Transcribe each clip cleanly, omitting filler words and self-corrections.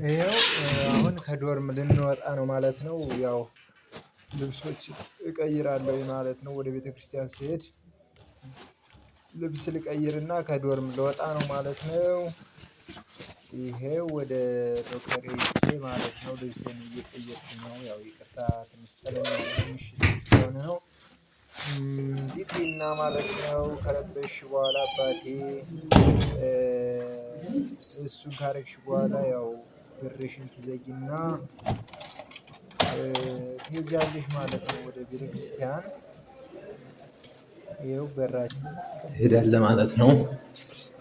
ይኸው አሁን ከዶርም ልንወጣ ነው ማለት ነው። ያው ልብሶች እቀይራለሁ ማለት ነው። ወደ ቤተክርስቲያን ስሄድ ልብስ ልቀይርና ከዶርም ልወጣ ነው ማለት ነው። ይሄው ወደ ዶክተር ሄጄ ማለት ነው ልብሴን እየቀየርኩ ነው። ያው ይቅርታ ትንሽ ጨለማ ምሽት ስለሆነ ነው። ሂጂና ማለት ነው ከለበስሽ በኋላ አባቴ እሱን ካረግሽ በኋላ ያው ብርሽን ትዘጊና ትሄጃለሽ ማለት ነው ወደ ቤተክርስቲያን። ይኸው በራችን ትሄዳለህ ማለት ነው።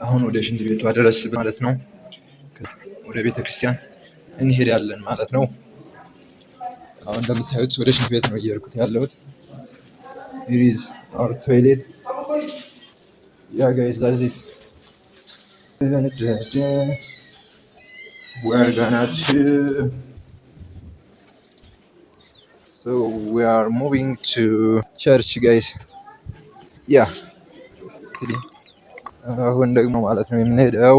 አሁን ወደ ሽንት ቤቷ ድረስ ማለት ነው ወደ ቤተክርስቲያን እንሄዳለን ማለት ነው። አሁን እንደምታዩት ወደ ሽንት ቤት ነው እየሄድኩት ያለሁት። It is our toilet. Yeah guys, that's it. We're gonna so we are moving to church guys. Yeah. አሁን ደግሞ ማለት ነው የምንሄደው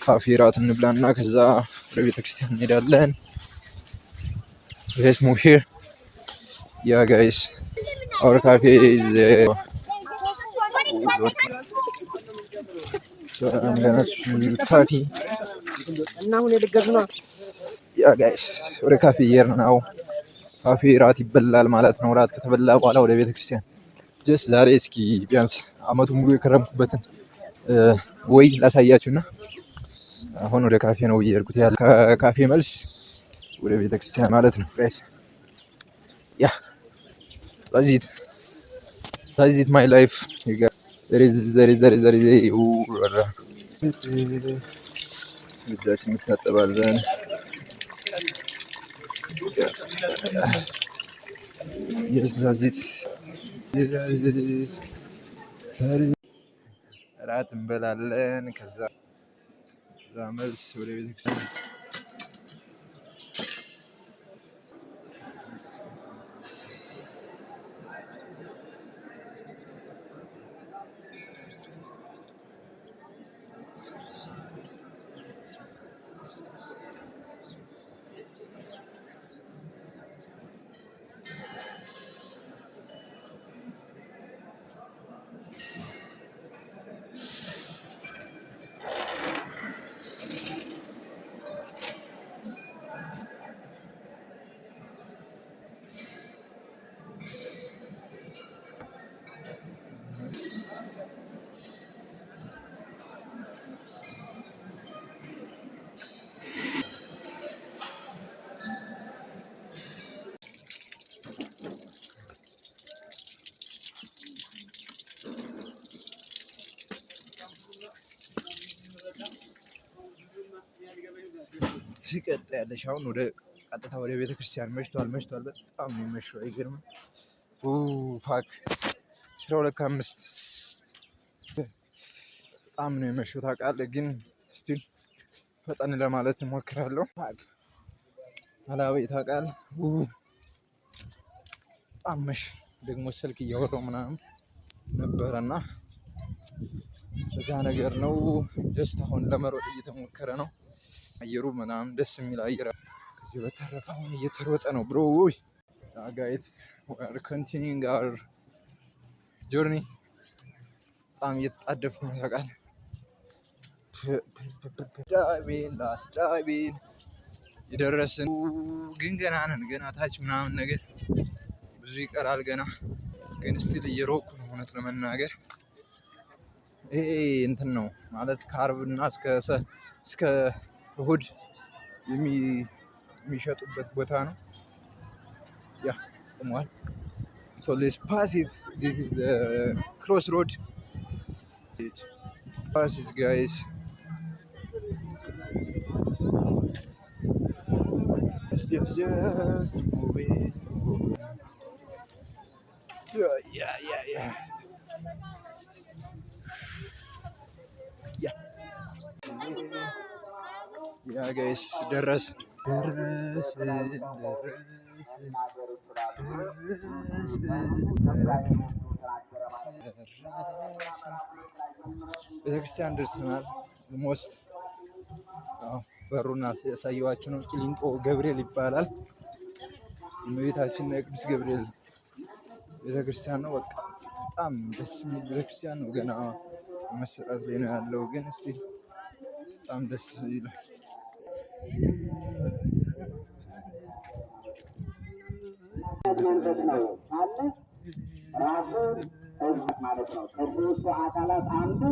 ካፌ ራት እንብላና ከዛ ወደ ቤተክርስቲያን እንሄዳለን። Let's move here. Yeah guys, our cafe is so I'm gonna choose coffee. Yeah guys, ወደ ካፌ እየሄድን ነው። ካፌ ራት ይበላል ማለት ነው። ራት ከተበላ በኋላ ወደ ቤተክርስቲያን ጀስት ዛሬ እስኪ ቢያንስ አመቱን ሙሉ የከረምኩበትን ወይ ላሳያችሁና አሁን ወደ ካፌ ነው እየሄድኩት ያለው። ከካፌ መልስ ወደ ቤተክርስቲያን ማለት ነው ጋይስ። ያ that's it my life. there is እጃችን እንታጠባለን። እራት እንበላለን። ከዛ መልስ ወደ ቤተክርስቲያን ትቀጥያለሽ። አሁን ወደ ቀጥታ ወደ ቤተክርስቲያን መሽቷል። በጣም ነው የሚመሸው። አይገርምም? ፋክ 12:05 በጣም ነው የሚመሸው ታውቃለህ። ግን ስቲል ፈጠን ለማለት እሞክራለሁ። ፋክ አላበይ ታውቃለህ። በጣም መሽ ደግሞ ስልክ እያወራሁ ምናምን ነበረና እዛ ነገር ነው። ጀስት አሁን ለመሮጥ እየተሞከረ ነው። አየሩ ምናምን ደስ የሚል አየር። ከዚህ በተረፈ አሁን እየተሮጠ ነው ብሮ። ጋይስ we are continuing our journey. በጣም እየተጣደፍኩ ነው ታውቃለህ። ዳቤን የደረስን ግን ገና ነን። ገና ታች ምናምን ነገር ብዙ ይቀራል ገና። ግን ስቲል እየሮጥኩ ነው እውነት ለመናገር። ይሄ እንትን ነው ማለት ከአርብና እስከ እሁድ የሚሸጡበት ቦታ ነው። ያ ቆሟል። So let's pass it. This is the crossroad. Pass it guys. Just moving. Yeah. Yeah guys, ደረስን። ቤተክርስቲያን ደርሰናል። ሞስት በሩን ያሳየኋችሁ ነው። ቂሊንጦ ገብርኤል ይባላል። እመቤታችን የቅዱስ ገብርኤል ቤተክርስቲያን ነው። በቃ በጣም ደስ የሚል ቤተክርስቲያን ነው። ገና መሰራት ላይ ነው ያለው፣ ግን እስቲ በጣም ደስ ይላል። መንፈስ ነው አለ ራሱ ማለት ነው። ከሶስቱ አካላት አንዱ